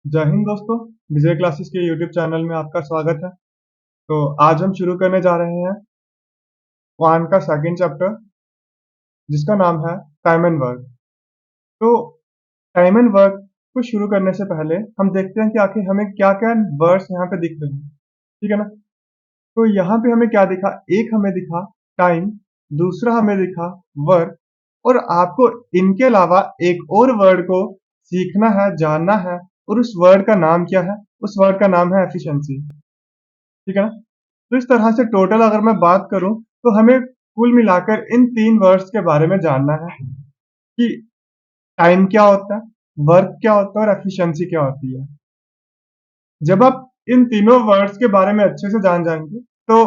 जय हिंद दोस्तों। विजय क्लासेस के यूट्यूब चैनल में आपका स्वागत है। तो आज हम शुरू करने जा रहे हैं क्वांट का सेकंड चैप्टर, जिसका नाम है टाइम एंड वर्क। तो टाइम एंड वर्क को शुरू करने से पहले हम देखते हैं कि आखिर हमें क्या क्या वर्ड्स यहाँ पे दिख रहे हैं। ठीक है ना। तो यहाँ पे हमें क्या दिखा, एक हमें दिखा टाइम, दूसरा हमें दिखा वर्क, और आपको इनके अलावा एक और वर्ड को सीखना है, जानना है। और उस वर्ड का नाम क्या है? उस वर्ड का नाम है एफिशिएंसी। ठीक है ना। तो इस तरह से टोटल अगर मैं बात करूं तो हमें कुल मिलाकर इन तीन वर्ड्स के बारे में जानना है कि टाइम क्या होता है, वर्क क्या होता है और एफिशिएंसी क्या होती है। जब आप इन तीनों वर्ड्स के बारे में अच्छे से जान जाएंगे तो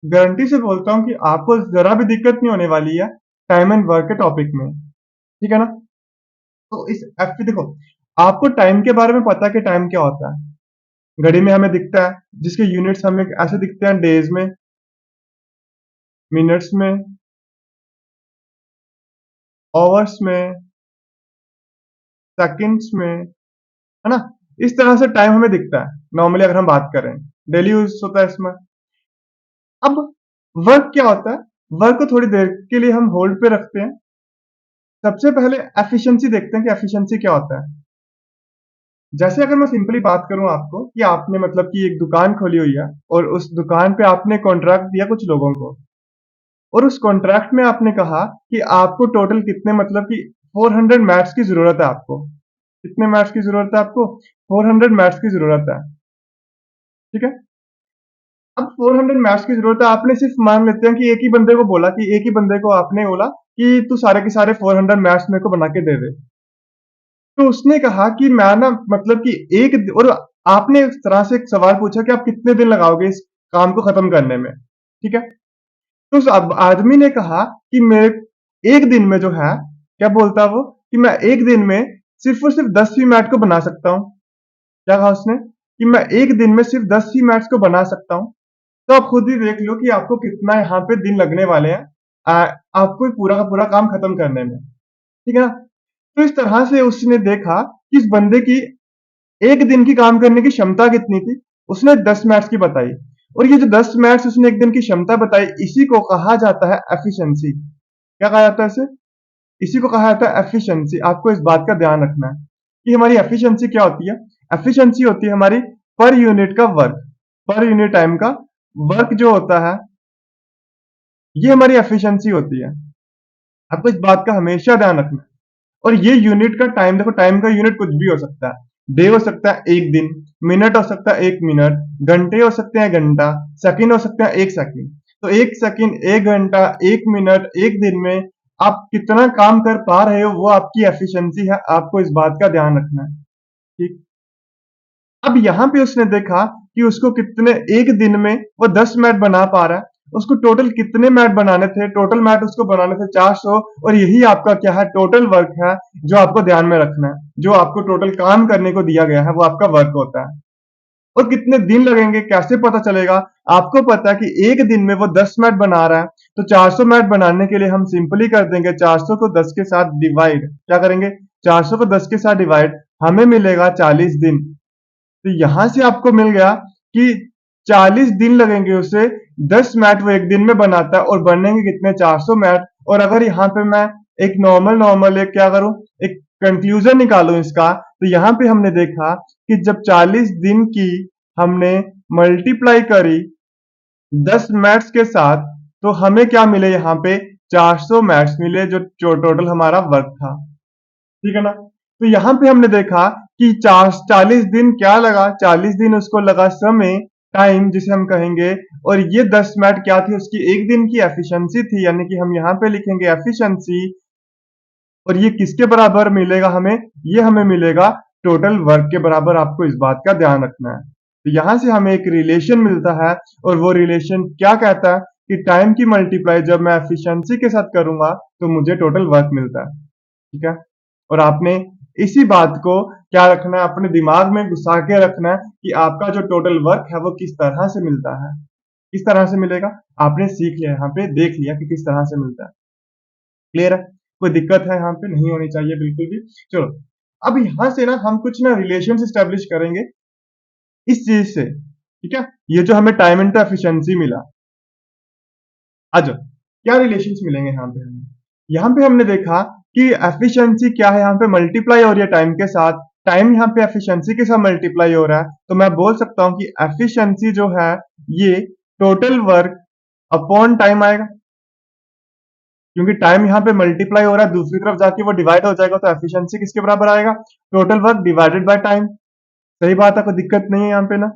गारंटी से बोलता हूं कि आपको जरा भी दिक्कत नहीं होने वाली है टाइम एंड वर्क के टॉपिक में। ठीक है ना। तो इस एफ देखो, आपको टाइम के बारे में पता है कि टाइम क्या होता है। घड़ी में हमें दिखता है, जिसके यूनिट्स हमें ऐसे दिखते हैं, डेज में, मिनट्स में, आवर्स में, सेकंड्स में, है ना। इस तरह से टाइम हमें दिखता है नॉर्मली अगर हम बात करें, डेली यूज होता है इसमें। अब वर्क क्या होता है? वर्क को थोड़ी देर के लिए हम होल्ड पे रखते हैं। सबसे पहले एफिशिएंसी देखते हैं कि एफिशिएंसी क्या होता है। जैसे अगर मैं सिंपली बात करूं आपको कि आपने मतलब कि एक दुकान खोली हुई है और उस दुकान पे आपने कॉन्ट्रैक्ट दिया कुछ लोगों को, और उस कॉन्ट्रैक्ट में आपने कहा कि आपको टोटल कितने मतलब कि 400 मैट्स की जरूरत है आपको। कितने मैट्स की जरूरत है आपको? 400 मैट्स की जरूरत है। ठीक है। अब 400 मैच की जरूरत है, आपने सिर्फ मान लेते हैं कि एक ही बंदे को बोला, कि एक ही बंदे को आपने बोला कि तू सारे के सारे 400 मैच मेरे को बना के दे दे। तो उसने कहा कि मैं ना मतलब कि और आपने इस तरह से एक सवाल पूछा कि आप कितने दिन लगाओगे इस काम को खत्म करने में। ठीक है। तो उस आदमी ने कहा कि मेरे एक दिन में जो है, क्या बोलता वो, कि मैं एक दिन में सिर्फ और सिर्फ 10 ही मैच को बना सकता हूँ। क्या कहा उसने? कि मैं एक दिन में सिर्फ 10 ही मैच को बना सकता हूँ। तो आप खुद ही देख लो कि आपको कितना यहाँ पे दिन लगने वाले हैं आपको पूरा का पूरा काम खत्म करने में। ठीक है ना। तो इस तरह से उसने देखा कि इस बंदे की एक दिन की काम करने की क्षमता कितनी थी। उसने 10 मैथ्स की बताई, और ये जो 10 मैथ्स उसने एक दिन की क्षमता बताई, इसी को कहा जाता है एफिशिएंसी। क्या कहा जाता है इसे? इसी को कहा जाता है एफिशिएंसी। आपको इस बात का ध्यान रखना है कि हमारी एफिशिएंसी क्या होती है। एफिशिएंसी होती है हमारी पर यूनिट का वर्क, पर यूनिट टाइम का वर्क जो होता है, ये हमारी एफिशिएंसी होती है। आपको इस बात का हमेशा ध्यान रखना है। और ये यूनिट का टाइम, देखो टाइम का यूनिट कुछ भी हो सकता है। डे हो सकता है एक दिन, मिनट हो सकता है एक मिनट, घंटे हो सकते हैं घंटा, सेकंड हो सकता है एक सेकंड। तो एक सेकंड, एक घंटा, एक मिनट, एक दिन में आप कितना काम कर पा रहे हो, वो आपकी एफिशिएंसी है। आपको इस बात का ध्यान रखना है। ठीक। अब यहाँ पे उसने देखा कि उसको कितने एक दिन में वो 10 मैट बना पा रहा है। उसको टोटल कितने मैट बनाने थे? टोटल मैट उसको बनाने थे 400। और यही आपका क्या है? टोटल वर्क है, जो आपको ध्यान में रखना है। जो आपको टोटल काम करने को दिया गया है वो आपका वर्क होता है। और कितने दिन लगेंगे कैसे पता चलेगा? आपको पता है कि एक दिन में वो 10 मैट बना रहा है, तो 400 मैट बनाने के लिए हम सिंपली कर देंगे 400 को 10 के साथ डिवाइड। क्या करेंगे? 400 को 10 के साथ डिवाइड, हमें मिलेगा 40 दिन। तो यहां से आपको मिल गया कि 40 दिन लगेंगे उसे। 10 मैट वो एक दिन में बनाता है, और बनेंगे कितने? 400 मैट। और अगर यहाँ पे मैं एक नॉर्मल नॉर्मल एक क्या करूं, एक कंक्लूजन निकालूं इसका, तो यहाँ पे हमने देखा कि जब 40 दिन की हमने मल्टीप्लाई करी 10 मैट्स के साथ, तो हमें क्या मिले? यहाँ पे 400 मैट्स मिले, जो टोटल हमारा वर्क था। ठीक है ना। तो यहाँ पे हमने देखा कि 40 दिन क्या लगा? 40 दिन उसको लगा समय, टाइम जिसे हम कहेंगे। और ये 10 मिनट क्या थी? उसकी एक दिन की एफिशिएंसी थी। यानी कि हम यहाँ पे लिखेंगे एफिशिएंसी। और ये किसके बराबर मिलेगा हमें? ये हमें मिलेगा टोटल वर्क के बराबर। आपको इस बात का ध्यान रखना है। तो यहां से हमें एक रिलेशन मिलता है, और वो रिलेशन क्या कहता है कि टाइम की मल्टीप्लाई जब मैं एफिशिएंसी के साथ करूंगा तो मुझे टोटल वर्क मिलता है। ठीक है। और आपने इसी बात को क्या रखना है? अपने दिमाग में घुसा के रखना है कि आपका जो टोटल वर्क है वो किस तरह से मिलता है। किस तरह से मिलेगा? आपने सीख लिया, यहाँ पे देख लिया कि किस तरह से मिलता है। क्लियर है? कोई दिक्कत है यहाँ पे? नहीं होनी चाहिए बिल्कुल भी। चलो, अब यहां से ना हम कुछ ना रिलेशन स्टेब्लिश करेंगे इस चीज से, ठीक है। ये जो हमें टाइम इंटू एफिशिएंसी मिला, आज क्या रिलेशंस मिलेंगे यहाँ पे हमें? यहाँ पे हमने देखा कि एफिशिएंसी क्या है, यहाँ पे मल्टीप्लाई हो रही है टाइम के साथ, टाइम यहाँ पे एफिशिएंसी के साथ मल्टीप्लाई हो रहा है, तो मैं बोल सकता हूँ कि एफिशिएंसी जो है ये टोटल वर्क अपॉन टाइम आएगा, क्योंकि टाइम यहाँ पे मल्टीप्लाई हो रहा है, दूसरी तरफ जाके वो डिवाइड हो जाएगा, तो एफिशिएंसी किसके बराबर आएगा? Total work divided by time. सही बात है, कोई दिक्कत नहीं है यहाँ पे ना,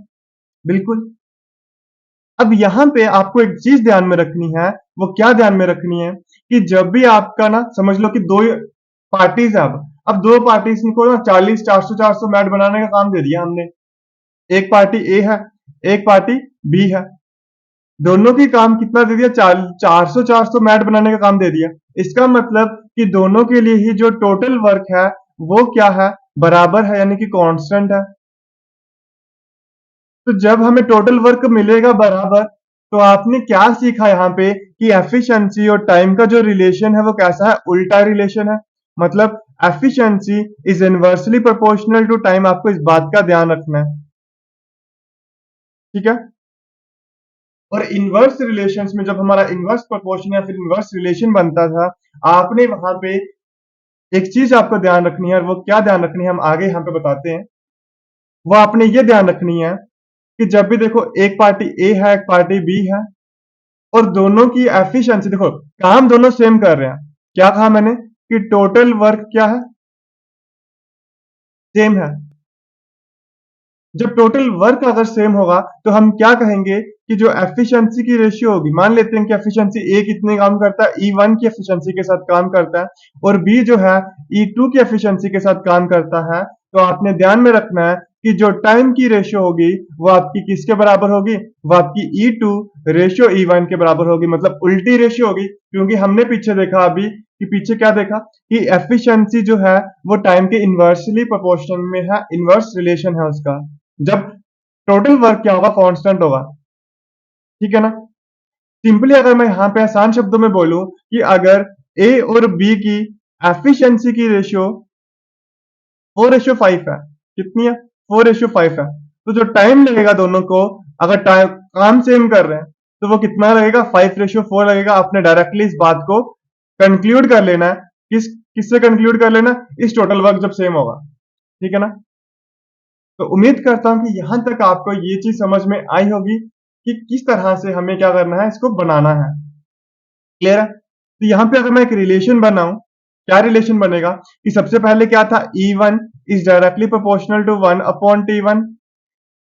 बिल्कुल। अब यहाँ पे आपको एक चीज ध्यान में रखनी है, वो क्या ध्यान में रखनी है कि जब भी आपका ना समझ लो कि दो पार्टीज है, अब दो पार्टीज को ना 40 400 मैट बनाने का काम दे दिया हमने। एक पार्टी ए है, एक पार्टी बी है, दोनों की काम कितना दे दिया? 400 मैट बनाने का काम दे दिया। इसका मतलब कि दोनों के लिए ही जो टोटल वर्क है वो क्या है? बराबर है, यानी कि कांस्टेंट है। तो जब हमें टोटल वर्क मिलेगा बराबर, तो आपने क्या सीखा यहाँ पे कि एफिशिएंसी और टाइम का जो रिलेशन है वो कैसा है? उल्टा रिलेशन है। मतलब efficiency is inversely proportional to time, आपको इस बात का ध्यान रखना है, ठीक है। और इनवर्स रिलेशंस में जब हमारा इनवर्स प्रोपोर्शन या फिर इनवर्स रिलेशन बनता था, आपने वहां पे एक चीज आपको ध्यान रखनी है, और वो क्या ध्यान रखनी है हम आगे यहाँ पे बताते हैं। वो आपने ये ध्यान रखनी है कि जब भी देखो एक पार्टी ए है, एक पार्टी बी है, और दोनों की एफिशिएंसी देखो, काम दोनों सेम कर रहे हैं। क्या कहा मैंने कि टोटल वर्क क्या है? सेम है। जब टोटल वर्क अगर सेम होगा तो हम क्या कहेंगे कि जो एफिशिएंसी की रेशियो होगी, मान लेते हैं कि एफिशिएंसी ए कितने काम करता है? E1 की एफिशिएंसी के साथ काम करता है, और बी जो है E2 की एफिशिएंसी के साथ काम करता है। तो आपने ध्यान में रखना है कि जो टाइम की रेशियो होगी वो आपकी किसके बराबर होगी? वो आपकी E2 रेशियो E1 के बराबर होगी, मतलब उल्टी रेशियो होगी। क्योंकि हमने पीछे देखा अभी कि पीछे क्या देखा कि एफिशिएंसी जो है वो टाइम के इनवर्सली प्रोपोर्शनल में है, इनवर्स रिलेशन है उसका। जब टोटल वर्क क्या होगा? कांस्टेंट होगा, ठीक है ना। सिंपली अगर मैं यहाँ पे आसान शब्दों में बोलूं कि अगर ए और बी की एफिशिएंसी की रेशियो 4:5 है, कितनी है? 4:5 है, तो जो टाइम लगेगा दोनों को, अगर टाइम काम सेम कर रहे हैं, तो वो कितना लगेगा? 5:4 लगेगा। आपने डायरेक्टली इस बात को कंक्लूड कर लेना है, किससे कंक्लूड कर लेना? इस टोटल वर्क जब सेम होगा, ठीक है ना। तो उम्मीद करता हूँ कि यहाँ तक आपको ये चीज समझ में आई होगी कि किस तरह से हमें क्या करना है, इसको बनाना है। क्लियर है? तो यहाँ पे अगर मैं एक रिलेशन बनाऊं, क्या रिलेशन बनेगा कि सबसे पहले क्या था? E1 is directly proportional to 1 upon T1,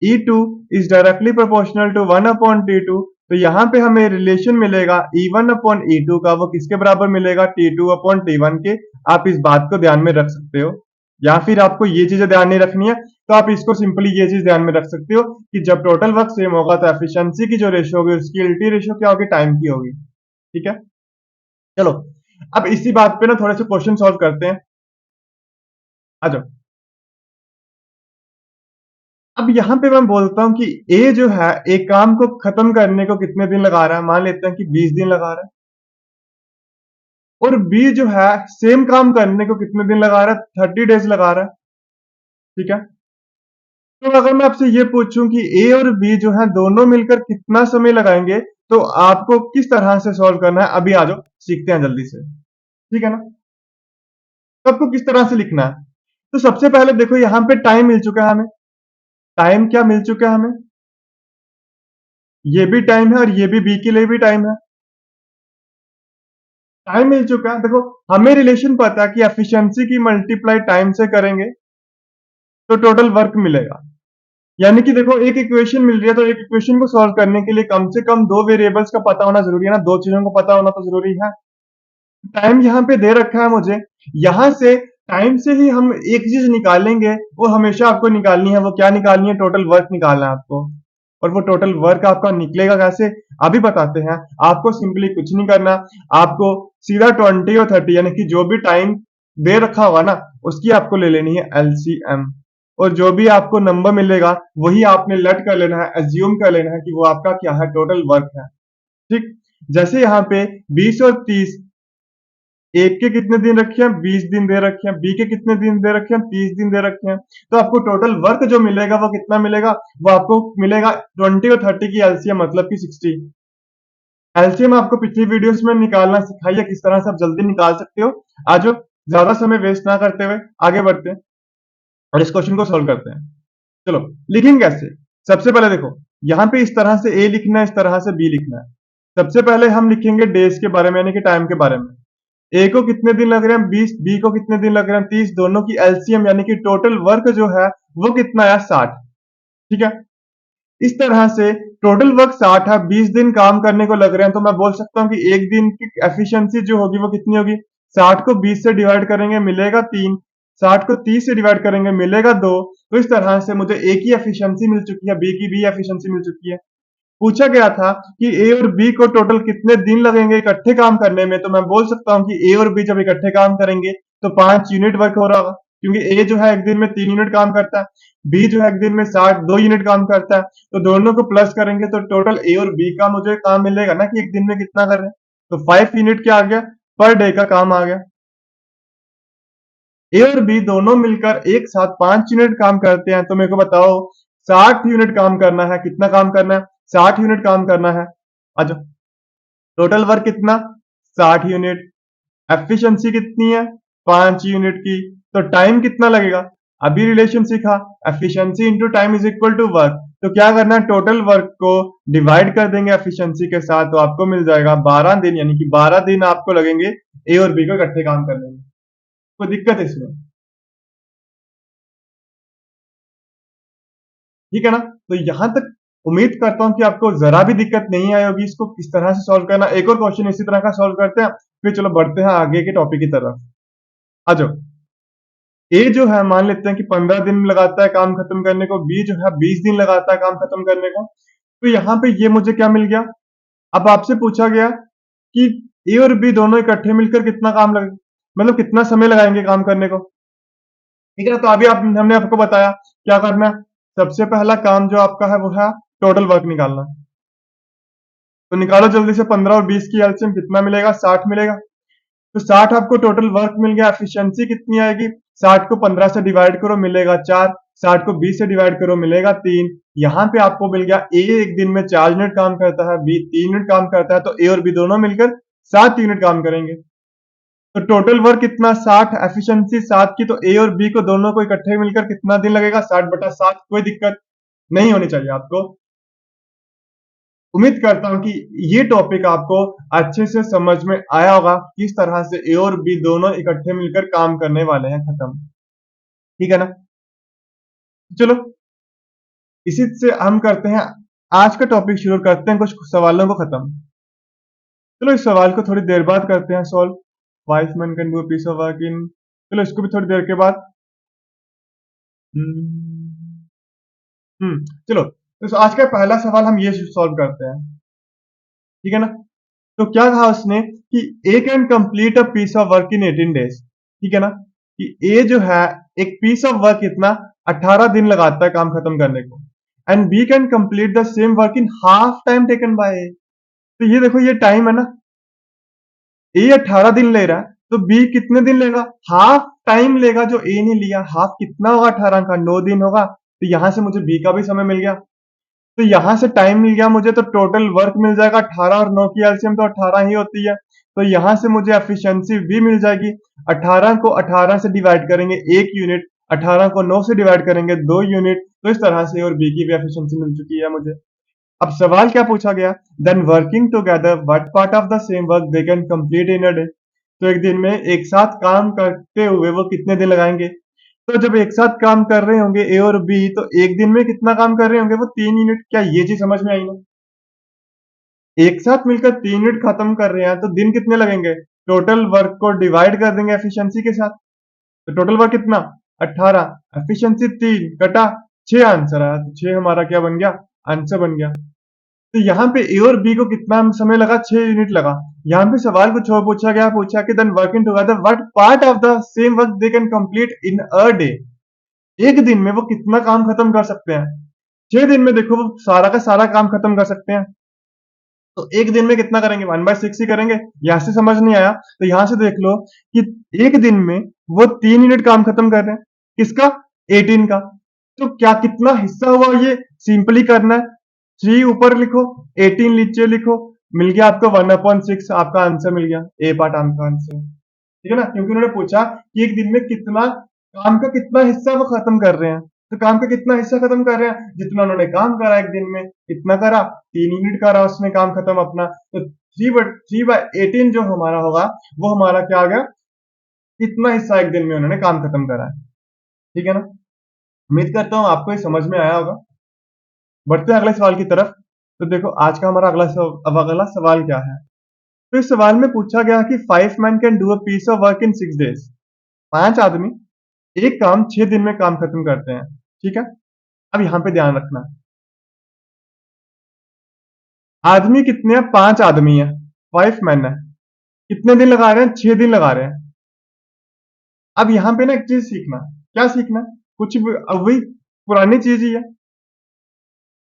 E2 is directly proportional to 1 upon T2। तो यहाँ पे हमें रिलेशन मिलेगा E1 अपॉन E2 का, वो किसके बराबर मिलेगा? T2 अपॉन T1 के। आप इस बात को ध्यान में रख सकते हो, या फिर आपको ये चीजें ध्यान नहीं रखनी है तो आप इसको सिंपली ये चीज ध्यान में रख सकते हो कि जब टोटल वर्क सेम होगा तो एफिशिएंसी की जो रेशियो होगी उसकी उल्टी रेशियो क्या होगी? टाइम की होगी, ठीक है। चलो, अब इसी बात पे ना थोड़े से क्वेश्चन सॉल्व करते हैं, आ जाओ। अब यहाँ पे मैं बोलता हूँ कि ए जो है एक काम को खत्म करने को कितने दिन लगा रहा है? मान लेते हैं कि 20 दिन लगा रहा है। और बी जो है सेम काम करने को कितने दिन लगा रहा है? 30 डेज लगा रहा है, ठीक है। तो अगर मैं आपसे ये पूछूं कि ए और बी जो है दोनों मिलकर कितना समय लगाएंगे, तो आपको किस तरह से सॉल्व करना है? अभी आ जाओ, सीखते हैं जल्दी से, ठीक है ना। तो आपको किस तरह से लिखना है? तो सबसे पहले देखो यहाँ पे टाइम मिल चुका है हमें। टाइम क्या मिल चुका है हमें? ये भी टाइम है और ये भी बी के लिए भी टाइम है। टाइम मिल चुका है, देखो हमें रिलेशन पता है कि एफिशिएंसी की मल्टीप्लाई टाइम से करेंगे तो टोटल वर्क मिलेगा। यानी कि देखो एक इक्वेशन मिल रही है, तो एक इक्वेशन को सॉल्व करने के लिए कम से कम दो वेरिएबल्स का पता होना जरूरी है ना, दो चीजों को पता होना तो जरूरी है। टाइम यहाँ पे दे रखा है मुझे, यहाँ से टाइम से ही हम एक चीज निकालेंगे, वो हमेशा आपको निकालनी है। वो क्या निकालनी है? टोटल वर्क निकालना है आपको। और वो टोटल वर्क आपका निकलेगा कैसे? अभी बताते हैं। आपको सिंपली कुछ नहीं करना, आपको सीधा 20 और 30 यानी कि जो भी टाइम दे रखा होगा ना उसकी आपको ले लेनी है एलसीएम, और जो भी आपको नंबर मिलेगा वही आपने लेट कर लेना है, एज्यूम कर लेना है कि वो आपका क्या है? टोटल वर्क है, ठीक। जैसे यहाँ पे 20 और 30 ए के कितने दिन रखे हैं, 20 दिन दे रखे हैं, बी के कितने दिन दे रखे हैं, 30 दिन दे रखे हैं। तो आपको टोटल वर्क जो मिलेगा वो कितना मिलेगा, वो आपको मिलेगा 20 और 30 की एलसीएम मतलब कि 60। एलसीएम आपको पिछली वीडियोस में निकालना सिखाई है, किस तरह से आप जल्दी निकाल सकते हो। आज ज्यादा समय वेस्ट ना करते हुए आगे बढ़ते हैं और इस क्वेश्चन को सोल्व करते हैं। चलो लिखेंगे कैसे। सबसे पहले देखो, यहाँ पे इस तरह से ए लिखना है, इस तरह से बी लिखना है। सबसे पहले हम लिखेंगे डेज के बारे में, यानी कि टाइम के बारे में। ए को कितने दिन लग रहे हैं 20, बी को कितने दिन लग रहे हैं 30, दोनों की एलसीएम यानी कि टोटल वर्क जो है वो कितना है 60। ठीक है, इस तरह से टोटल वर्क 60 है, 20 दिन काम करने को लग रहे हैं, तो मैं बोल सकता हूँ कि एक दिन की एफिशिएंसी जो होगी वो कितनी होगी, 60 को 20 से डिवाइड करेंगे मिलेगा 3, 60 को 30 से डिवाइड करेंगे मिलेगा 2। तो इस तरह से मुझे ए की एफिशिएंसी मिल चुकी है, बी की भी एफिशिएंसी मिल चुकी है। पूछा गया था कि ए और बी को टोटल कितने दिन लगेंगे इकट्ठे काम करने में, तो मैं बोल सकता हूँ कि ए और बी जब इकट्ठे काम करेंगे तो 5 यूनिट वर्क हो रहा होगा, क्योंकि ए जो है एक दिन में 3 यूनिट काम करता है, बी जो है एक दिन में 2 यूनिट काम करता है। तो दोनों को प्लस करेंगे तो टोटल ए और बी का मुझे काम मिलेगा ना कि एक दिन में कितना कर रहे हैं। तो 5 यूनिट क्या आ गया, पर डे का काम आ गया। ए और बी दोनों मिलकर एक साथ 5 यूनिट काम करते हैं, तो मेरे को बताओ 60 यूनिट काम करना है, कितना काम करना है 60 यूनिट काम करना है। अच्छा, टोटल वर्क कितना 60 यूनिट, एफिशिएंसी कितनी है 5 यूनिट की, तो टाइम कितना लगेगा। अभी रिलेशन सीखा, efficiency into time is equal to work. तो क्या करना है, टोटल वर्क को डिवाइड कर देंगे एफिशिएंसी के साथ, तो आपको मिल जाएगा 12 दिन, यानी कि 12 दिन आपको लगेंगे ए और बी को इकट्ठे काम करने में। कोई दिक्कत है इसमें, ठीक है ना। तो यहां तक उम्मीद करता हूं कि आपको जरा भी दिक्कत नहीं आई होगी इसको किस तरह से सॉल्व करना। एक और क्वेश्चन इसी तरह का सॉल्व करते हैं, फिर चलो बढ़ते हैं आगे के टॉपिक की तरफ। आ जाओ। ए जो है मान लेते हैं कि 15 दिन लगाता है काम खत्म करने को, बी जो है 20 दिन लगाता है काम खत्म करने को। तो यहाँ पे ये मुझे क्या मिल गया। अब आपसे पूछा गया कि ए और बी दोनों इकट्ठे मिलकर कितना काम लगे, मतलब कितना समय लगाएंगे काम करने को। ठीक है ना, तो अभी हमने आपको बताया क्या करना है। सबसे पहला काम जो आपका है वो है टोटल वर्क निकालना। तो निकालो जल्दी से, 15 और 20 की एलसीएम कितना मिलेगा 60 मिलेगा। तो 60 आपको टोटल वर्क मिल गया, एफिशिएंसी कितनी आएगी 60 को 15 से डिवाइड करो मिलेगा 4, 60 को 20 से डिवाइड करो मिलेगा 3। यहाँ पे आपको मिल गया ए एक दिन में 4 यूनिट काम करता है, बी 3 यूनिट काम करता है, तो ए और बी दोनों मिलकर 7 यूनिट काम करेंगे। तो टोटल वर्क कितना 60, एफिशिएंसी 7 की, तो ए और बी को दोनों को इकट्ठे मिलकर कितना दिन लगेगा 60/7। कोई दिक्कत नहीं होनी चाहिए आपको। उम्मीद करता हूं कि ये टॉपिक आपको अच्छे से समझ में आया होगा, किस तरह से ए और बी दोनों इकट्ठे मिलकर काम करने वाले हैं। खत्म, ठीक है ना। चलो इसी से हम करते हैं आज का टॉपिक शुरू करते हैं कुछ सवालों को खत्म। चलो इस सवाल को थोड़ी देर बाद करते हैं solve. Five men can do piece of work in, चलो इसको भी थोड़ी देर के बाद। हम्म, चलो तो आज का पहला सवाल हम ये सॉल्व करते हैं, ठीक है ना। तो क्या कहा उसने कि A can complete a piece of work in 18 days, ठीक है ना। कि ए जो है एक पीस ऑफ वर्क इतना 18 दिन लगाता है काम खत्म करने को, and B can complete the same work in half time taken by A. तो ये देखो ये टाइम है ना, ए 18 दिन ले रहा है, तो बी कितने दिन लेगा, हाफ टाइम लेगा जो ए ने लिया। हाफ कितना होगा 18 का, 9 दिन होगा। तो यहां से मुझे बी का भी समय मिल गया, तो यहां से टाइम मिल गया मुझे, तो टोटल वर्क मिल जाएगा 18 और 9 की एलसीएम तो 18 ही होती है। तो यहां से मुझे एफिशिएंसी भी मिल जाएगी। 18 को 18 से डिवाइड करेंगे 1 यूनिट, 18 को 9 से डिवाइड करेंगे 2 यूनिट। तो इस तरह से और बी की भी एफिशिएंसी मिल चुकी है मुझे। अब सवाल क्या पूछा गया, then working together what part of the same work they can complete in a day. तो एक दिन में एक साथ काम करते हुए वो कितने दिन लगाएंगे। तो जब एक साथ काम कर रहे होंगे ए और बी, तो एक दिन में कितना काम कर रहे होंगे वो 3 यूनिट। क्या ये चीज समझ में आई ना, एक साथ मिलकर 3 यूनिट खत्म कर रहे हैं तो दिन कितने लगेंगे। टोटल वर्क को डिवाइड कर देंगे एफिशिएंसी के साथ, तो टोटल वर्क कितना 18, एफिशिएंसी 3 कटा 6 आंसर आया, तो 6 हमारा क्या बन गया, आंसर बन गया। तो यहाँ पे ए और बी को कितना समय लगा 6 यूनिट लगा। यहाँ पे सवाल कुछ और पूछा गया, पूछा कि then working together what part of the same work they can complete in a day. एक दिन में वो कितना काम खत्म कर सकते हैं। 6 दिन में देखो वो सारा का सारा काम खत्म कर सकते हैं। तो एक दिन में कितना करेंगे, 1/6 ही करेंगे। यहाँ से समझ नहीं आया तो यहाँ से देख लो कि एक दिन में वो 3 यूनिट काम खत्म कर रहे हैं। किसका? 18 का। तो क्या कितना हिस्सा हुआ ये सिंपली करना है। 3 ऊपर लिखो, 18 नीचे लिखो, मिल गया आपको 1/6। आपका आंसर मिल गया, ए पार्ट आपका आंसर। ठीक है ना, क्योंकि उन्होंने पूछा कि एक दिन में कितना काम का कितना हिस्सा वो खत्म कर रहे हैं। तो काम का कितना हिस्सा खत्म कर रहे हैं, जितना उन्होंने काम करा एक दिन में कितना करा, 3 यूनिट करा उसने काम खत्म अपना। तो 3/18 जो हमारा होगा वो हमारा क्या आ गया, कितना हिस्सा एक दिन में उन्होंने काम खत्म करा है। ठीक है ना, उम्मीद करता हूँ आपको ये समझ में आया होगा। बढ़ते हैं अगले सवाल की तरफ। तो देखो आज का हमारा अब अगला सवाल क्या है। तो इस सवाल में पूछा गया कि 5 men can do a piece of work in 6 days। 5 आदमी एक काम 6 दिन में काम खत्म करते हैं। ठीक है, अब यहाँ पे ध्यान रखना, आदमी कितने हैं? 5 आदमी है, 5 men है। कितने दिन लगा रहे हैं? 6 दिन लगा रहे हैं। अब यहाँ पे ना एक चीज सीखना, क्या सीखना? कुछ भी अब वही पुरानी चीज ही है।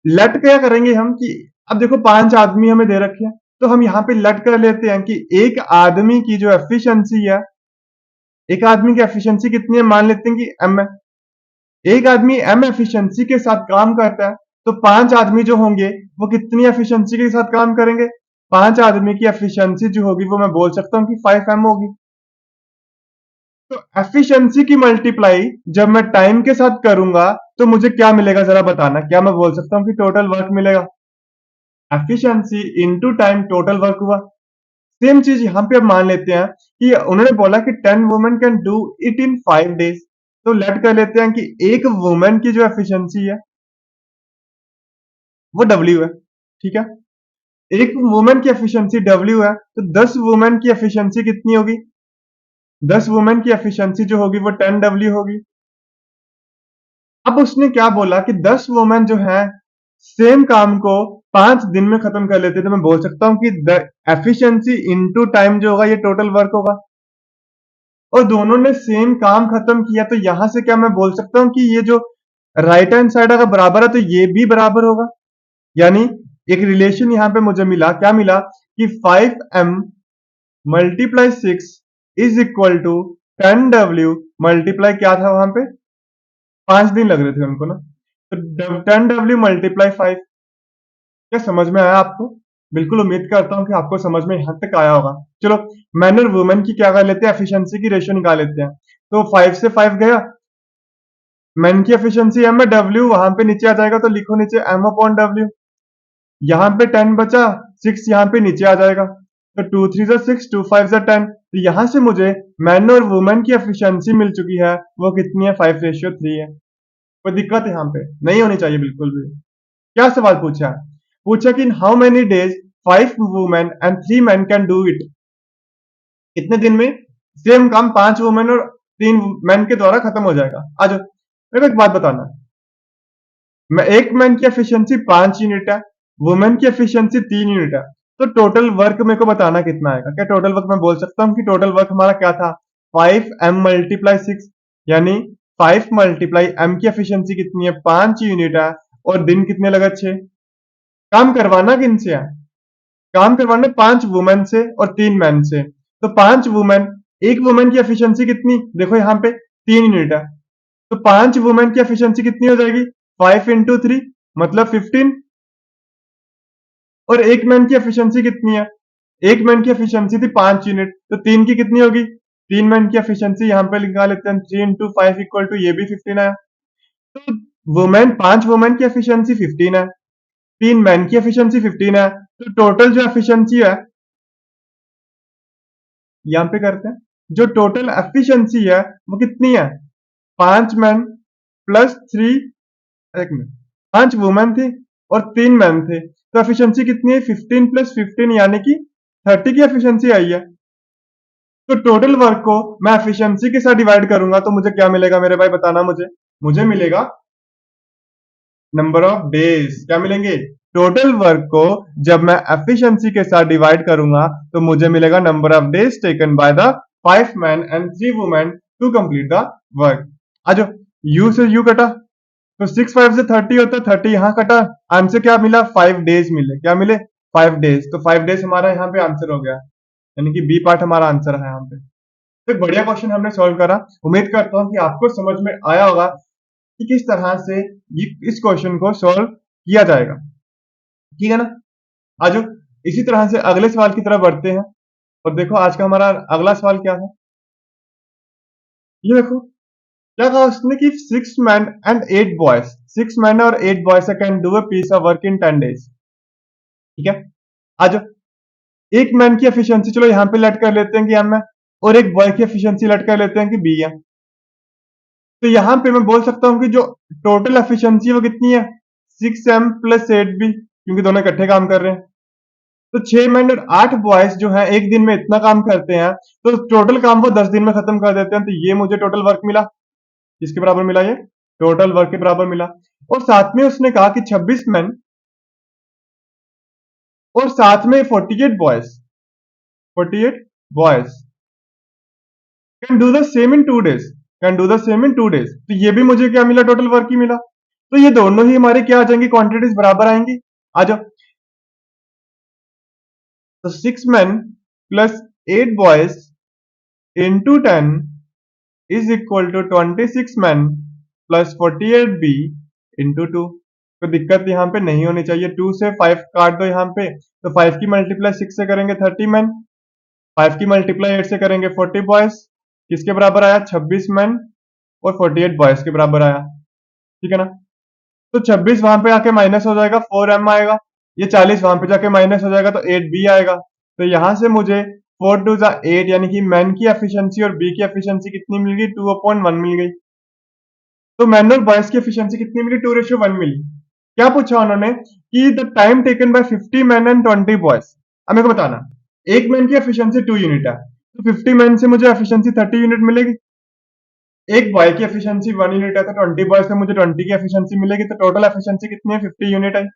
लेट क्या करेंगे हम कि अब देखो 5 आदमी हमें दे रखे हैं, तो हम यहाँ पे लेट कर लेते हैं कि एक आदमी की जो एफिशिएंसी है, एक आदमी की एफिशिएंसी कितनी है, मान लेते हैं कि एम है। एक आदमी एम एफिशिएंसी के साथ काम करता है, तो 5 आदमी जो होंगे वो कितनी एफिशिएंसी के साथ काम करेंगे? 5 आदमी की एफिशिएंसी जो होगी वो मैं बोल सकता हूँ कि 5m होगी। तो एफिशिएंसी की मल्टीप्लाई जब मैं टाइम के साथ करूंगा तो मुझे क्या मिलेगा, जरा बताना। क्या मैं बोल सकता हूँ कि टोटल वर्क मिलेगा? Efficiency into time total work हुआ। सेम चीज यहाँ पे अब मान लेते हैं कि उन्होंने बोला कि 10 women can do it in 5 days। तो लेट कर लेते हैं कि एक वुमेन की जो एफिशिएंसी है वो W है। ठीक है, एक वुमेन की एफिशिएंसी W है, तो 10 वुमेन की एफिशिएंसी कितनी होगी? 10 वुमेन की एफिशिएंसी जो होगी वो 10W होगी। अब उसने क्या बोला कि 10 वुमेन जो है सेम काम को 5 दिन में खत्म कर लेते, तो मैं बोल सकता हूँ कि एफिशिएंसी इनटू टाइम जो होगा ये टोटल वर्क होगा। और दोनों ने सेम काम खत्म किया, तो यहां से क्या मैं बोल सकता हूँ कि ये जो राइट हैंड साइड अगर बराबर है तो ये भी बराबर होगा। यानी एक रिलेशन यहां पे मुझे मिला, क्या मिला कि 5m multiply 6 is equal to 10W multiply क्या था वहां पे, 5 दिन लग रहे थे उनको ना, तो 10W मल्टीप्लाई 5। क्या समझ में आया आपको? बिल्कुल उम्मीद करता हूँ कि आपको समझ में यहाँ तक आया होगा। चलो मैन और वुमेन की क्या कर लेते हैं, एफिशिएंसी की रेशियो निकाल लेते हैं। तो 5 से 5 गया, मैन की एफिशिएंसी m है, W वहां पे नीचे आ जाएगा, तो लिखो नीचे m/W। यहाँ पे 10 बचा, 6 यहाँ पे नीचे आ जाएगा, तो 2 3 जा 6, 2 5 जा 10। तो यहाँ से मुझे मैन और वुमेन की एफिशिएंसी मिल चुकी है, वो कितनी है, 5:3 है। कोई दिक्कत यहाँ पे नहीं होनी चाहिए बिल्कुल भी। क्या सवाल पूछा है? पूछा कि in how many days 5 women and 3 main can do it. कितने दिन में सेम काम 5 वुमेन और 3 मेन के द्वारा खत्म हो जाएगा। आज मेरे को एक बात बताना, मैं एक मैन की एफिशिएंसी 5 यूनिट है, वुमेन की एफिशिएंसी 3 यूनिट है, तो टोटल वर्क मेरे को बताना कितना आएगा। क्या टोटल वर्क मैं बोल सकता हूँ कि टोटल वर्क हमारा क्या था, 5m मल्टीप्लाई 6, यानी 5 मल्टीप्लाई m की एफिशिएंसी कितनी है, 5 यूनिट है, और दिन कितने लगा, 6। काम करवाना किन से है, काम करवाना 5 वुमेन से और 3 मैन से। तो 5 वुमेन, एक वुमेन की एफिशिएंसी कितनी, देखो यहाँ पे 3 यूनिट है, तो 5 वुमेन की एफिशिएंसी कितनी हो जाएगी, 5 × 3 मतलब 15। और एक मैन की एफिशिएंसी कितनी है, एक मैन की एफिशिएंसी थी 5 यूनिट, तो 3 की कितनी होगी, 3 मैन की एफिशिएंसी यहाँ पे निकाल लेते हैं, 3 × 5 इक्वल टू ये भी 15 है। तो वुमेन 5 वुमेन की एफिशिएंसी 15 है, 3 मैन की एफिशिएंसी 15 है, तो टोटल जो एफिशिएंसी है यहाँ पे करते हैं, जो टोटल एफिशिएंसी है वो कितनी है, 5 मैन प्लस 3, एक मिनट, 5 वुमेन थी और 3 मैन थे, तो एफिशिएंसी कितनी है, 15 + 15 यानी कि 30 की एफिशिएंसी आई है। तो टोटल वर्क को मैं एफिशिएंसी के साथ डिवाइड करूंगा तो मुझे क्या मिलेगा मेरे भाई, बताना मुझे। मुझे मिलेगा नंबर ऑफ डेज। क्या मिलेंगे, टोटल वर्क को जब मैं एफिशिएंसी के साथ डिवाइड करूंगा तो मुझे मिलेगा number of days taken by the 5 men and 3 women to complete the work. आज यू से यू कटा, तो 6 5 से 30 होता है, 30 यहाँ कटा, आंसर क्या मिला, 5 डेज मिले। क्या मिले, 5 डेज, तो 5 डेज हमारा यहाँ पे आंसर हो गया, यानी कि बी पार्ट हमारा आंसर है यहाँ पे। तो एक बढ़िया क्वेश्चन हमने सॉल्व करा। उम्मीद करता हूँ कि आपको समझ में आया होगा कि किस तरह से इस क्वेश्चन को सॉल्व किया जाएगा। ठीक है ना? आज इसी तरह से अगले सवाल की तरफ बढ़ते हैं। और देखो आज का हमारा अगला सवाल क्या है। ये देखो क्या कहा उसने कि 6 men and 8 boys, 6 men और 8 boys can do a piece of work in 10 days। ठीक है, आज एक मैन की एफिशिएंसी चलो यहाँ पे लेट कर लेते हैं कि एम है, और एक बॉय की एफिशिएंसी लेट कर लेते हैं कि बी है। तो यहाँ पे मैं बोल सकता हूँ कि जो टोटल एफिशिएंसी है वो कितनी है, 6m प्लस 8b, क्योंकि दोनों इकट्ठे काम कर रहे हैं। तो 6 मैन और 8 बॉयज जो है एक दिन में इतना काम करते हैं, तो टोटल काम वो 10 दिन में खत्म कर देते हैं। तो ये मुझे टोटल वर्क मिला, किसके बराबर मिला, ये टोटल वर्क के बराबर मिला। और साथ में उसने कहा कि 26 मैन और साथ में 48 boys, 48 boys can do the same in 2 days, can do the same in 2 days. तो ये भी मुझे क्या मिला, टोटल वर्क ही मिला। तो ये दोनों ही हमारे क्या आ जाएंगे, क्वांटिटीज बराबर आएंगी। आ जाओ, तो 6 men plus 8 boys into 10 is equal to 26 men plus 48b into 2। तो दिक्कत यहाँ पे नहीं होनी चाहिए, 2 से 5 काट दो यहाँ पे, तो 5 की मल्टीप्लाई 6 से करेंगे 30 men, 5 की मल्टीप्लाई 8 से करेंगे 40 boys, किसके बराबर आया, 26 men और 48 बॉयज के बराबर आया। ठीक है ना? तो 26 वहां पे आके माइनस हो जाएगा, 4m आएगा। ये 40 वहां पे जाके माइनस हो जाएगा, तो 8b आएगा। तो यहां से मुझे 4 टू 8, यानी कि मैन की एफिशिएंसी और बी की एफिशिएंसी कितनी मिल गई, 2/1 मिल गई। तो मैन और बॉयज की एफिशिएंसी कितनी मिली, 2:1 मिली। क्या पूछा उन्होंने कि the time taken bye 50 men and 20 boys. अब मेरे को बताना, एक मैन की एफिशिएंसी 2 यूनिट है, तो 50 men से मुझे एफिशिएंसी 30 यूनिट मिलेगी। एक बॉय की एफिशिएंसी 1 यूनिट है, तो 20 बॉय से मुझे 20 की एफिशिएंसी मिलेगी। तो टोटल एफिशिएंसी कितनी है, 50 यूनिट है।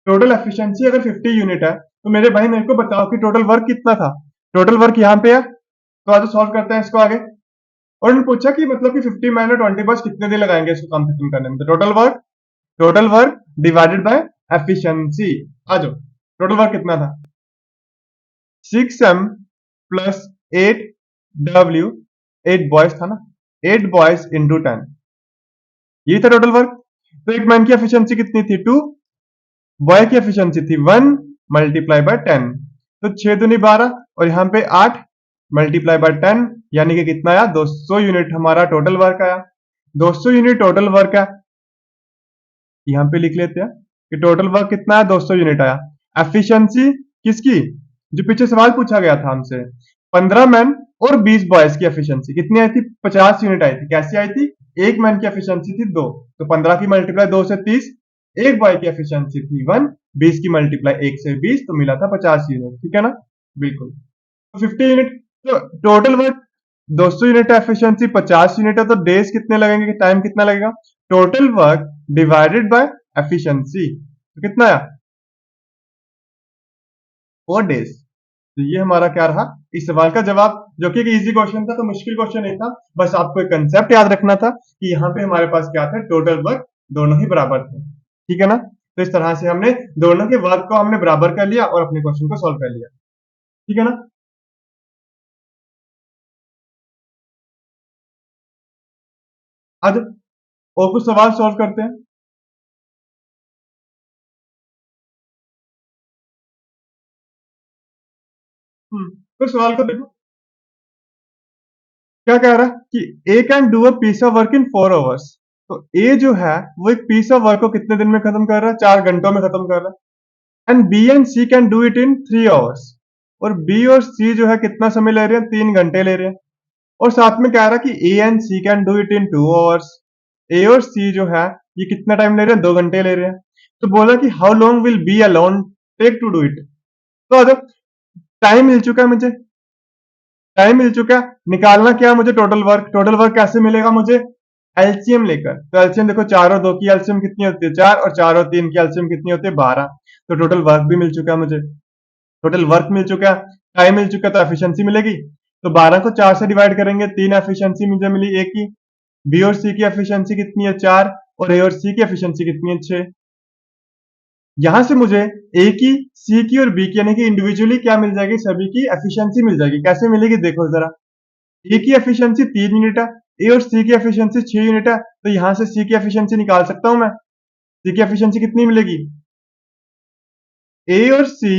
टोटल एफिशिएंसी अगर 50 यूनिट है, तो मेरे भाई मेरे को बताओ कि टोटल वर्क कितना था। टोटल वर्क यहाँ पे है, तो आज सॉल्व करते हैं इसको आगे। और उन्होंने पूछा कि मतलब कि 50 men और 20 बॉयज कितने दिन लगाएंगे इसको काम खत्म करने में। तो total work divided by efficiency. आ जाओ, टोटल वर्क कितना था, 6m प्लस 8w, 8 बॉयज था ना, 8 बॉयज इंटू 10, ये था टोटल वर्क। तो एक मैन की एफिशिएंसी कितनी थी, 2, बॉय की एफिशिएंसी थी 1 मल्टीप्लाई बाय 10, तो 6 दूनी 12 और यहाँ पे 8 मल्टीप्लाई बाय 10, यानी कि कितना आया, 200 यूनिट हमारा टोटल वर्क आया। 200 यूनिट टोटल वर्क है, यहाँ पे लिख लेते हैं कि टोटल वर्क कितना है, 200 यूनिट आया। एफिशिएंसी किसकी, जो पीछे सवाल पूछा गया था हमसे, 15 मैन और 20 बॉयज की एफिशिएंसी कितनी आई थी, 50 यूनिट आई थी। कैसी आई थी, एक मैन की एफिशिएंसी थी 2, तो 15 की मल्टीप्लाई 2 से 30, एक बॉय की एफिशिएंसी थी 1, 20 की मल्टीप्लाई 1 से 20, तो मिला था 50 यूनिट। ठीक है ना, बिल्कुल। तो 50 यूनिट, तो टोटल वर्क 200 यूनिट है, एफिशिएंसी 50 यूनिट है, तो डेज कितने लगेंगे, टाइम कितना लगेगा, total work divided by efficiency, तो कितना आया, 4 डेज। तो ये हमारा क्या रहा इस सवाल का जवाब, जो कि एक इजी क्वेश्चन था, तो मुश्किल क्वेश्चन नहीं था। बस आपको एक कंसेप्ट याद रखना था कि यहाँ पे हमारे पास क्या था, टोटल वर्क दोनों ही बराबर थे। ठीक है ना? तो इस तरह से हमने दोनों के वर्क को हमने बराबर कर लिया और अपने क्वेश्चन को सॉल्व कर लिया। ठीक है ना? आज और कुछ सवाल सॉल्व करते हैं। तो सवाल को देखो, क्या कह रहा है कि A can do a piece of work in 4 hours. तो ए जो है वो एक पीस ऑफ वर्क को कितने दिन में खत्म कर रहा है, 4 घंटों में खत्म कर रहा है। And B and C can do it in 3 hours. और बी और सी जो है कितना समय ले रहे हैं, 3 घंटे ले रहे हैं। और साथ में कह रहा है कि A and C can do it in 2 hours. A और सी जो है ये कितना टाइम ले रहे हैं, 2 घंटे ले रहे हैं। तो बोला कि how long will B alone take to do it. तो टाइम मिल चुका है मुझे, टाइम मिल चुका है, निकालना क्या है मुझे, टोटल वर्क। टोटल वर्क कैसे मिलेगा मुझे, एलसीएम लेकर। तो एलसीएम देखो, 4 और 2 की एलसीएम कितनी होती है, 4, और 4 और 3 की एलसीएम कितनी होती है, 12। तो टोटल वर्क भी मिल चुका है मुझे, टोटल वर्क मिल चुका है, टाइम मिल चुका है, तो एफिशिएंसी मिलेगी। तो 12 को 4 से डिवाइड करेंगे, 3 एफिशिएंसी मुझे मिली ए की। बी और सी की एफिशिएंसी कितनी है, 4, और ए और सी की एफिशिएंसी कितनी है, 6। यहां से मुझे ए की, सी की और बी की यानी कि इंडिविजुअली क्या मिल जाएगी, सभी की एफिशिएंसी मिल जाएगी। कैसे मिलेगी देखो जरा, ए की एफिशिएंसी 3 यूनिट है, ए और सी की एफिशिएंसी 6 यूनिट है, तो यहां से सी की एफिशिएंसी निकाल सकता हूं मैं। सी की एफिशिएंसी कितनी मिलेगी, ए और सी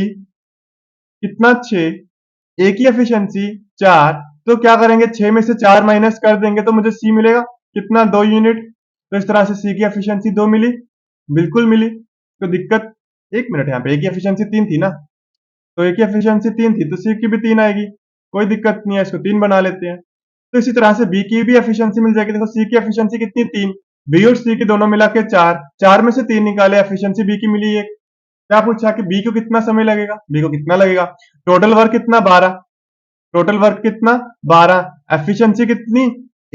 कितना 6, ए की एफिशिएंसी 4, तो क्या करेंगे 6 में से 4 माइनस कर देंगे तो मुझे सी मिलेगा कितना, 2 यूनिट। तो इस तरह से सी की एफिशिएंसी 2 मिली, बिल्कुल मिली। तो दिक्कत, एक मिनट, यहाँ पे ए की एफिशिएंसी 3 थी ना, तो ए की एफिशिएंसी 3 थी तो सी की भी 3 आएगी, कोई दिक्कत नहीं है, इसको 3 बना लेते हैं। तो इसी तरह से बी की भी एफिशिएंसी मिल जाएगी। देखो सी की एफिशिएंसी कितनी, 3, बी और सी के दोनों मिला के 4, 4 में से 3 निकाले, एफिशिएंसी बी की मिली 1। क्या पूछा कि बी को कितना समय लगेगा, बी को कितना लगेगा, टोटल वर्क कितना, 12, टोटल वर्क कितना 12, एफिशिएंसी कितनी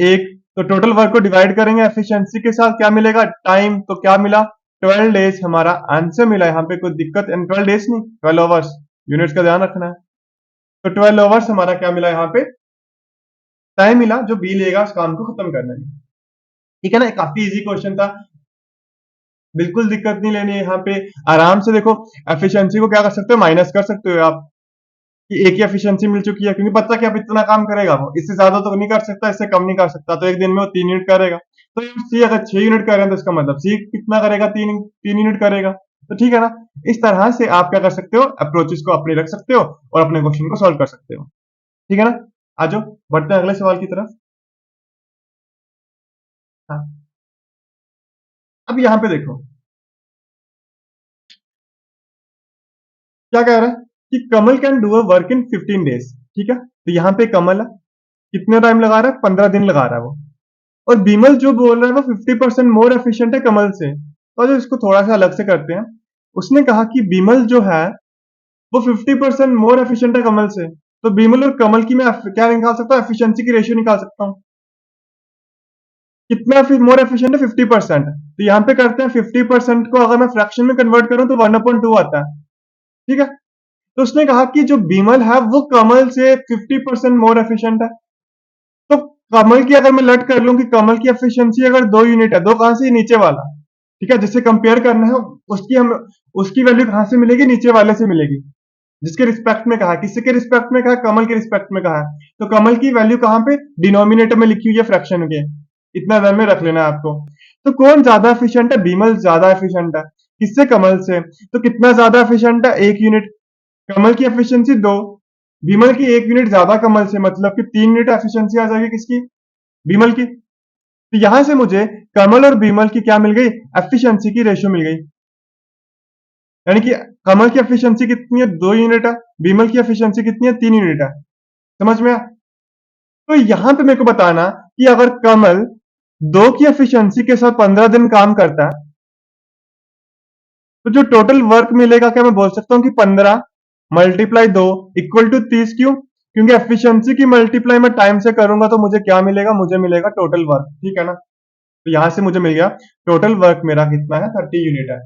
1, तो टोटल वर्क को डिवाइड करेंगे एफिशिएंसी के साथ, क्या मिलेगा टाइम, तो क्या मिला 12 डेज हमारा आंसर मिला। यहाँ पे कोई दिक्कत, 12 डेज नहीं 12 आवर्स, यूनिट्स का ध्यान रखना है। तो 12 आवर्स हमारा क्या मिला, यहाँ पे टाइम मिला जो बी लेगा उस काम को खत्म करने में। ठीक है ना, काफी इजी क्वेश्चन था, बिल्कुल दिक्कत नहीं लेनी है। यहाँ पे आराम से देखो, एफिशिएंसी को क्या कर सकते हो, माइनस कर सकते हो आप, कि एक ही एफिशिएंसी मिल चुकी है, क्योंकि पता क्या, अब इतना काम करेगा वो, इससे ज्यादा तो नहीं कर सकता, इससे कम नहीं कर सकता, तो एक दिन में वो 3 यूनिट करेगा। तो सी अगर 6 यूनिट कर रहे हैं तो इसका मतलब सी कितना करेगा, 3 यूनिट करेगा। तो ठीक है ना, इस तरह से आप क्या कर सकते हो, अप्रोचेस को अपने रख सकते हो और अपने क्वेश्चन को सॉल्व कर सकते हो। ठीक है ना, आ जाओ बढ़ते हैं अगले सवाल की तरफ। हाँ, अब यहाँ पे देखो क्या कह रहा है, कि Kamal can do a work in 15 days. ठीक है, तो यहाँ पे कमल है, कितने टाइम लगा रहा है, 15 दिन लगा रहा है वो। और बीमल जो बोल रहा है वो 50% मोर एफिशिएंट है कमल से। तो जो इसको थोड़ा सा अलग से करते हैं, उसने कहा कि बीमल जो है वो 50% मोर एफिशिएंट है कमल से, तो बीमल और कमल की मैं क्या निकाल सकता हूँ, एफिशिएंसी की रेशियो निकाल सकता हूँ। कितना मोर एफिशिएंट है, 50%। तो यहाँ पे करते हैं 50% को अगर मैं फ्रैक्शन में कन्वर्ट करूं तो 1/2 आता है। ठीक है, तो उसने कहा कि जो बीमल है वो कमल से 50% मोर एफिशिएंट है। तो कमल की अगर मैं लट कर लूं कि कमल की एफिशिएंसी अगर 2 यूनिट है, दो कहां से, नीचे वाला। ठीक है, जिससे कंपेयर करना है, उसकी हम उसकी वैल्यू कहां से मिलेगी, नीचे वाले से मिलेगी, जिसके रिस्पेक्ट में कहा है, किसके के रिस्पेक्ट में कहा है, कमल के रिस्पेक्ट में कहा है। तो कमल की वैल्यू कहां पे, डिनोमिनेटर में लिखी हुई है फ्रैक्शन के, इतना ध्यान में रख लेना है आपको। तो कौन ज्यादा एफिशिएंट है, बीमल ज्यादा एफिशिएंट है, किससे, कमल से। तो कितना ज्यादा एफिशिएंट है, 1 यूनिट। कमल की एफिशिएंसी 2, बीमल की 1 यूनिट ज्यादा कमल से, मतलब कि 3 यूनिट एफिशिएंसी आ जाएगी किसकी, बीमल की। तो यहां से मुझे कमल और बीमल की क्या मिल गई, एफिशिएंसी की रेशियो मिल गई। यानी कि कमल की एफिशिएंसी कितनी है, 2 यूनिट है, बीमल की एफिशिएंसी कितनी है, 3 यूनिट है। समझ में आया? तो यहां पे मेरे को बताना कि अगर कमल 2 की एफिशिएंसी के साथ 15 दिन काम करता है, तो जो टोटल वर्क मिलेगा, क्या मैं बोल सकता हूं कि 15 मल्टीप्लाई 2 इक्वल टू 30, क्यों, क्योंकि एफिशिएंसी की मल्टीप्लाई मैं टाइम से करूंगा तो मुझे क्या मिलेगा, मुझे मिलेगा टोटल वर्क। ठीक है ना, तो यहां से मुझे मिल गया टोटल वर्क मेरा कितना है, 30 यूनिट है।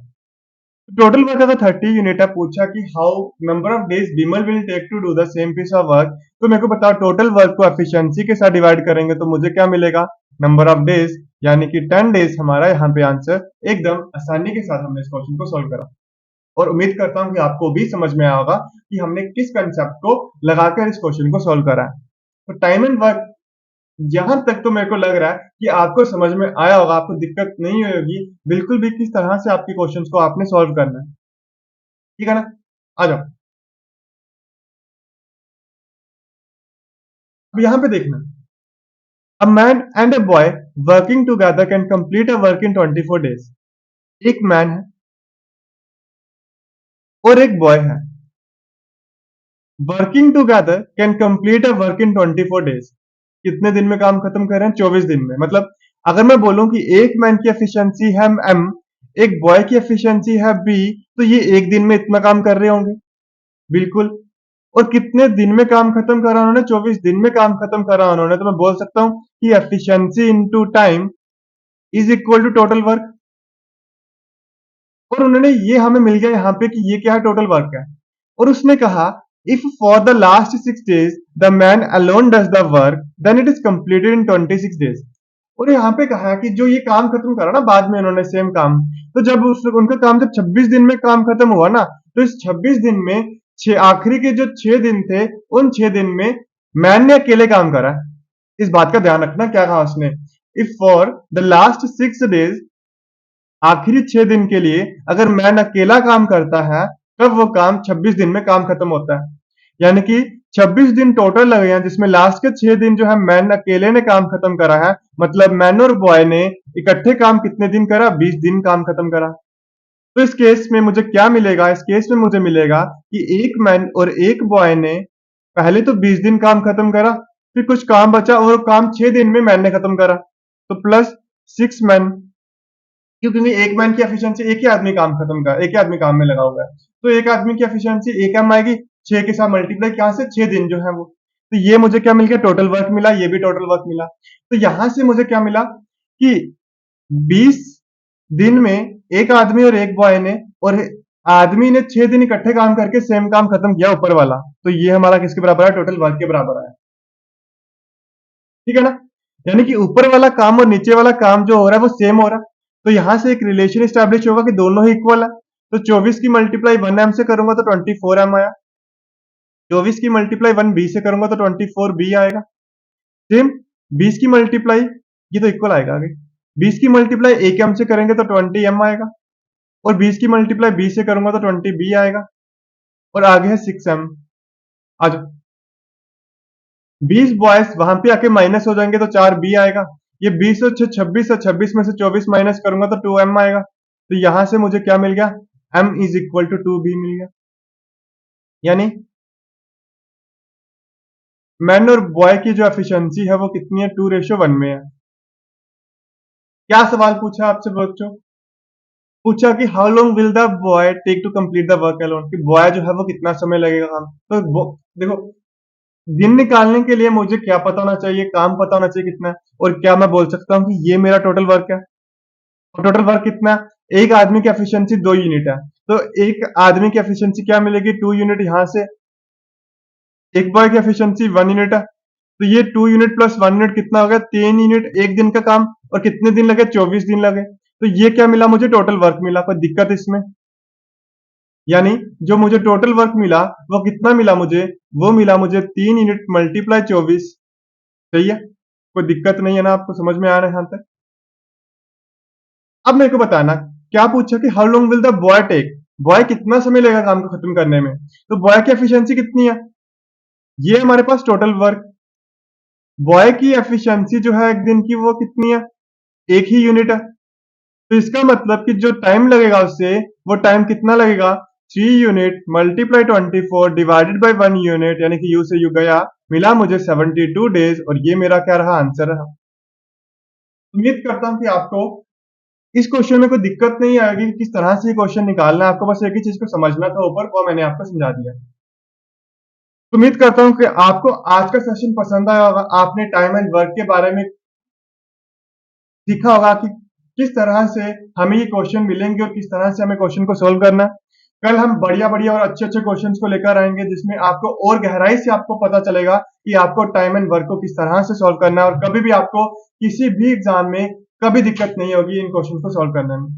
टोटल वर्क अगर 30 यूनिट है, पूछा कि how number of days women will take to do the same piece of work, तो मेरे को बताओ टोटल वर्क को एफिशिएंसी के साथ डिवाइड करेंगे तो मुझे क्या मिलेगा, नंबर ऑफ डेज, यानी कि 10 डेज हमारा यहाँ पे आंसर। एकदम आसानी के साथ हमने इस क्वेश्चन को सोल्व करा, और उम्मीद करता हूँ कि आपको भी समझ में आया होगा कि हमने किस कंसेप्ट को लगाकर इस क्वेश्चन को सोल्व करा है। तो टाइम एंड वर्क, यहां तक तो मेरे को लग रहा है कि आपको समझ में आया होगा, आपको दिक्कत नहीं होगी बिल्कुल भी किस तरह से आपके क्वेश्चंस को आपने सॉल्व करना है। ठीक है ना, आ जाओ अब यहां पे देखना, a man and a boy working together can complete a work in 24 days. एक मैन है और एक बॉय है, working together can complete a work in 24 days. कितने दिन में काम खत्म कर रहे हैं, 24 दिन में। मतलब अगर मैं बोलूं कि एक मैन की एफिशिएंसी है एम, एक बॉय की एफिशिएंसी है बी, तो ये एक दिन में इतना काम कर रहे होंगे, बिल्कुल। और कितने दिन में काम खत्म करा उन्होंने, 24 दिन में काम खत्म करा उन्होंने, तो मैं बोल सकता हूं कि efficiency into time is equal to total work. और उन्होंने ये हमें मिल गया यहाँ पे कि ये क्या है, टोटल वर्क है। और उसने कहा if for the last 6 days the man alone does the work then it is completed in 26 days. और यहाँ पे कहा है कि जो ये काम खत्म करा ना बाद में उन्होंने सेम काम, तो जब उनका काम जब 26 दिन में काम खत्म हुआ ना, तो इस 26 दिन में आखिरी के जो 6 दिन थे, उन 6 दिन में मैन ने अकेले काम करा। इस बात का ध्यान रखना क्या कहा उसने, if for the last 6 days, आखिरी 6 दिन के लिए अगर मैन अकेला काम करता है, तब वो काम 26 दिन में काम खत्म होता है। यानी कि 26 दिन टोटल लगे हैं, जिसमें लास्ट के 6 दिन जो है मैन अकेले ने काम खत्म करा है। मतलब मैन और बॉय ने इकट्ठे काम कितने दिन करा, 20 दिन काम खत्म करा। तो इस केस में मुझे क्या मिलेगा, इस केस में मुझे मिलेगा कि एक मैन और एक बॉय ने पहले तो 20 दिन काम खत्म करा, फिर कुछ काम बचा और वो काम 6 दिन में मैन ने खत्म करा, तो प्लस 6 मैन। क्यों, क्योंकि एक मैन की एफिशिएंसी, एक ही आदमी काम खत्म कर, एक ही आदमी काम में लगा हुआ है, तो एक आदमी की एफिशिएंसी एक एम आएगी, 6 के साथ मल्टीप्लाई, क्या से 6 दिन जो है वो। तो ये मुझे क्या मिल गया, टोटल वर्क मिला, ये भी टोटल वर्क मिला। तो यहां से मुझे क्या मिला कि 20 दिन में एक आदमी और एक बॉय ने, और आदमी ने 6 दिन इकट्ठे काम करके सेम काम खत्म किया ऊपर वाला, तो ये हमारा किसके बराबर है, टोटल वर्क के बराबर है। ठीक है ना, यानी कि ऊपर वाला काम और नीचे वाला काम जो हो रहा है वो सेम हो रहा है। तो यहां से एक रिलेशन स्टैब्लिश होगा कि दोनों ही इक्वल है। तो 24 की मल्टीप्लाई 1m से करूंगा तो 24m आया, 24 की मल्टीप्लाई 1b से करूंगा तो 24b आएगा। सेम 20 की मल्टीप्लाई, ये तो इक्वल आएगा आगे, 20 की मल्टीप्लाई 1m से करेंगे तो 20m आएगा, और 20 की मल्टीप्लाई b से करूंगा तो 20b आएगा, और आगे है 6m। आ जाओ, 20 बॉयज वहां पे आके माइनस हो जाएंगे तो 4b आएगा। ये 20 और 26 है, 26 में से 24 माइनस करूंगा तो 2m आएगा। तो यहां से मुझे क्या मिल गया, m is equal to 2b मिल गया। यानी मैन और बॉय की जो एफिशिएंसी है वो कितनी है, 2:1 में है। क्या सवाल पूछा आपसे बच्चों, पूछा कि how long will the boy take to complete the work alone, कि बॉय जो है वो कितना समय लगेगा काम। तो देखो, दिन निकालने के लिए मुझे क्या पता होना चाहिए, काम पता होना चाहिए कितना है, और क्या मैं बोल सकता हूँ कि ये मेरा टोटल वर्क है। और टोटल वर्क कितना है, एक आदमी की एफिशिएंसी 2 यूनिट है, तो एक आदमी की एफिशिएंसी क्या मिलेगी, 2 यूनिट यहां से, एक बॉय की एफिशिएंसी 1 यूनिट है, तो ये 2 यूनिट प्लस 1 यूनिट कितना हो गया, 3 यूनिट एक दिन का काम, और कितने दिन लगे, 24 दिन लगे। तो ये क्या मिला मुझे, टोटल वर्क मिला। कोई दिक्कत इसमें, यानी जो मुझे टोटल वर्क मिला वो कितना मिला मुझे, वो मिला मुझे 3 यूनिट मल्टीप्लाई 24। सही है, कोई दिक्कत नहीं है ना, आपको समझ में आ रहा है यहां तक। अब मेरे को बताना, क्या पूछा कि how long will the boy take, boy कितना समय लगेगा काम को खत्म करने में, तो बॉय की एफिशिएंसी कितनी है, ये हमारे पास टोटल वर्क। बॉय की एफिशिएंसी जो है एक दिन की वो कितनी है, एक ही यूनिट है, तो इसका मतलब कि जो टाइम लगेगा उससे, वो टाइम कितना लगेगा, 3 unit multiply 24 divided by 1 unit, यानी कि यू से यू गया, मिला मुझे 72 डेज, और ये मेरा क्या रहा, आंसर रहा। उम्मीद करता हूं कि आपको इस क्वेश्चन में कोई दिक्कत नहीं आएगी कि किस तरह से ये क्वेश्चन निकालना है, आपको बस एक ही चीज को समझना था ऊपर, वो मैंने आपको समझा दिया। तो उम्मीद करता हूँ कि आपको आज का सेशन पसंद आया होगा, आपने टाइम एंड वर्क के बारे में सीखा होगा कि किस तरह से हमें ये क्वेश्चन मिलेंगे और किस तरह से हमें क्वेश्चन को सोल्व करना है। कल हम बढ़िया बढ़िया और अच्छे अच्छे क्वेश्चंस को लेकर आएंगे, जिसमें आपको और गहराई से आपको पता चलेगा कि आपको टाइम एंड वर्क को किस तरह से सोल्व करना है, और कभी भी आपको किसी भी एग्जाम में कभी दिक्कत नहीं होगी इन क्वेश्चन को सोल्व करने में।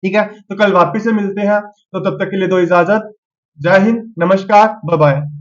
ठीक है, तो कल वापिस से मिलते हैं, तो तब तक के लिए दो इजाजत। जय हिंद, नमस्कार, बाय बाय।